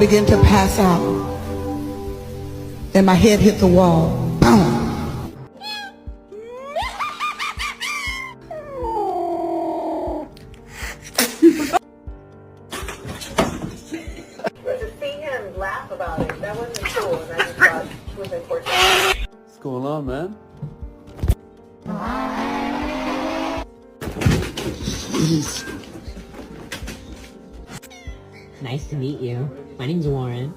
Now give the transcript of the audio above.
began to pass out. And my head hit the wall. Boom. But to see him laugh about it, that wasn't cool, and I just thought it was important. What's going on, man? Nice to meet you. My name's Warren.